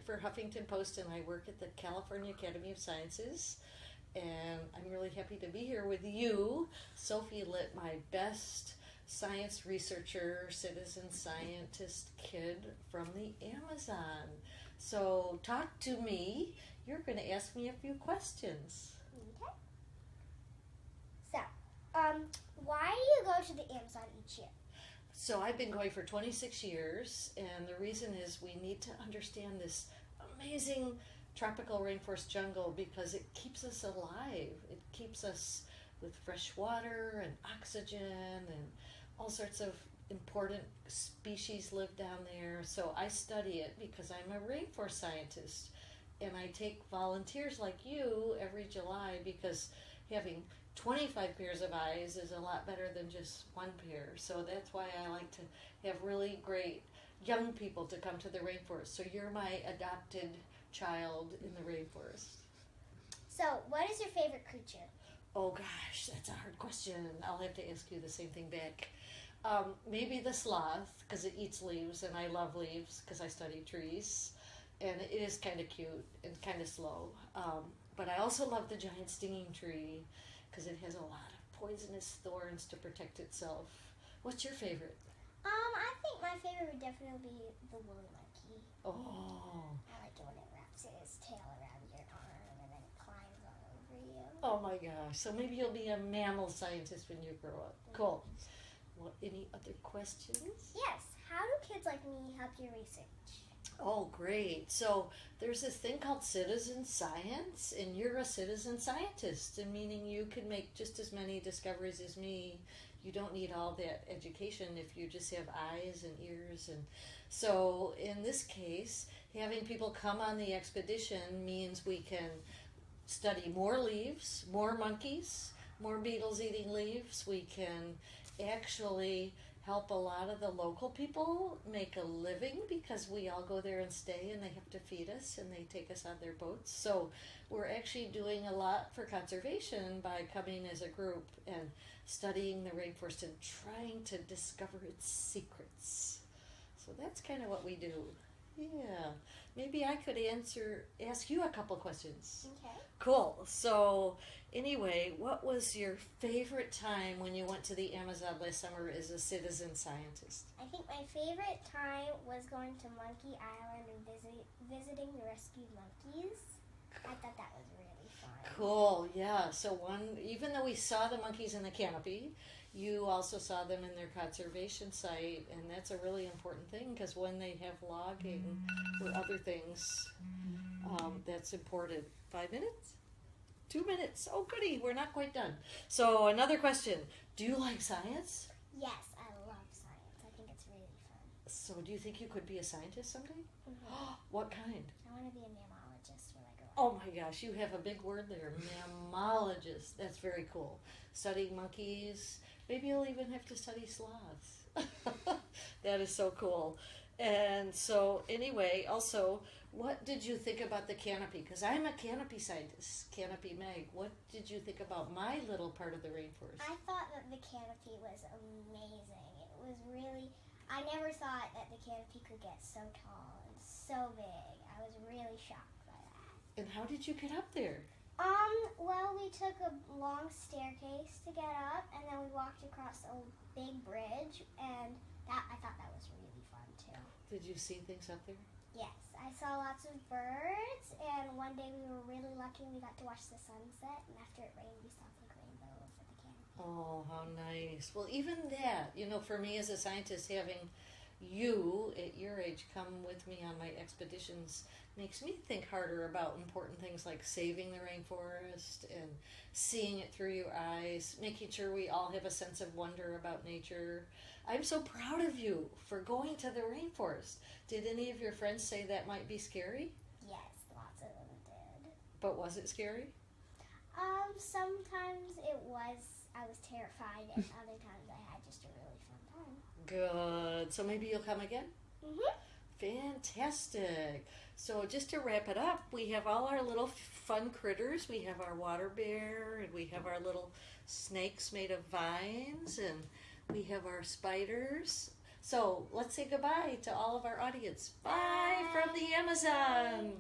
for Huffington Post, and I work at the California Academy of Sciences. And I'm really happy to be here with you, Sophie Litt, my best science researcher, citizen scientist kid from the Amazon. So talk to me. You're going to ask me a few questions. Okay. So, why do you go to the Amazon each year? So I've been going for 26 years, and the reason is we need to understand this amazing tropical rainforest jungle because it keeps us alive. It keeps us with fresh water and oxygen, and all sorts of important species live down there. So I study it because I'm a rainforest scientist, and I take volunteers like you every July because having 25 pairs of eyes is a lot better than just one pair. So that's why I like to have really great young people to come to the rainforest. So you're my adopted child in the rainforest. So, what is your favorite creature? Oh gosh, that's a hard question. I'll have to ask you the same thing back. Maybe the sloth, because it eats leaves, and I love leaves because I study trees. And it is kind of cute and kind of slow. But I also love the giant stinging tree because it has a lot of poisonous thorns to protect itself. What's your favorite? I think my favorite would definitely be the woolly monkey. Oh. I like it when it wraps its tail around your arm and then it climbs all over you. Oh my gosh. So maybe you'll be a mammal scientist when you grow up. Cool. Well, any other questions? Yes. How do kids like me help your research? Oh, great. So there's this thing called citizen science, and you're a citizen scientist, and meaning you can make just as many discoveries as me. You don't need all that education if you just have eyes and ears. And so in this case, having people come on the expedition means we can study more leaves, more monkeys, more beetles eating leaves. We can actually help a lot of the local people make a living because we all go there and stay, and they have to feed us, and they take us on their boats. So we're actually doing a lot for conservation by coming as a group and studying the rainforest and trying to discover its secrets. So that's kind of what we do. Yeah. Maybe I could ask you a couple questions. Okay. Cool. So anyway, what was your favorite time when you went to the Amazon last summer as a citizen scientist? I think my favorite time was going to Monkey Island and visiting the rescued monkeys. I thought that was really fun. Cool. Yeah. So even though we saw the monkeys in the canopy, you also saw them in their conservation site, and that's a really important thing because when they have logging or other things, that's important. 5 minutes? 2 minutes. Oh, goody. We're not quite done. So another question. Do you like science? Yes, I love science. I think it's really fun. So do you think you could be a scientist someday? Mm-hmm. What kind? I want to be a mammologist when I grow up. Oh my gosh, you have a big word there. Mammologist. That's very cool. Studying monkeys. Maybe you'll even have to study sloths. That is so cool. And so anyway, also, what did you think about the canopy? Because I'm a canopy scientist, CanopyMeg. What did you think about my little part of the rainforest? I thought that the canopy was amazing. It was really, I never thought that the canopy could get so tall and so big. I was really shocked by that. And how did you get up there? Well, we took a long staircase to get up, and then we walked across a big bridge, and I thought that was really fun too. Did you see things up there? Yes, I saw lots of birds, and one day we were really lucky and we got to watch the sunset, and after it rained, we saw a big rainbow over the canopy. Oh, how nice. Well, even that, for me as a scientist, having you at your age come with me on my expeditions makes me think harder about important things like saving the rainforest and seeing it through your eyes, making sure we all have a sense of wonder about nature. I'm so proud of you for going to the rainforest. Did any of your friends say that might be scary? Yes, lots of them did. But was it scary? Sometimes it was, I was terrified, and other times I had just a really fun time. Good. So maybe you'll come again? Mm-hmm. Fantastic. So just to wrap it up, we have all our little fun critters. We have our water bear, and we have our little snakes made of vines, and we have our spiders. So let's say goodbye to all of our audience. Bye from the Amazon.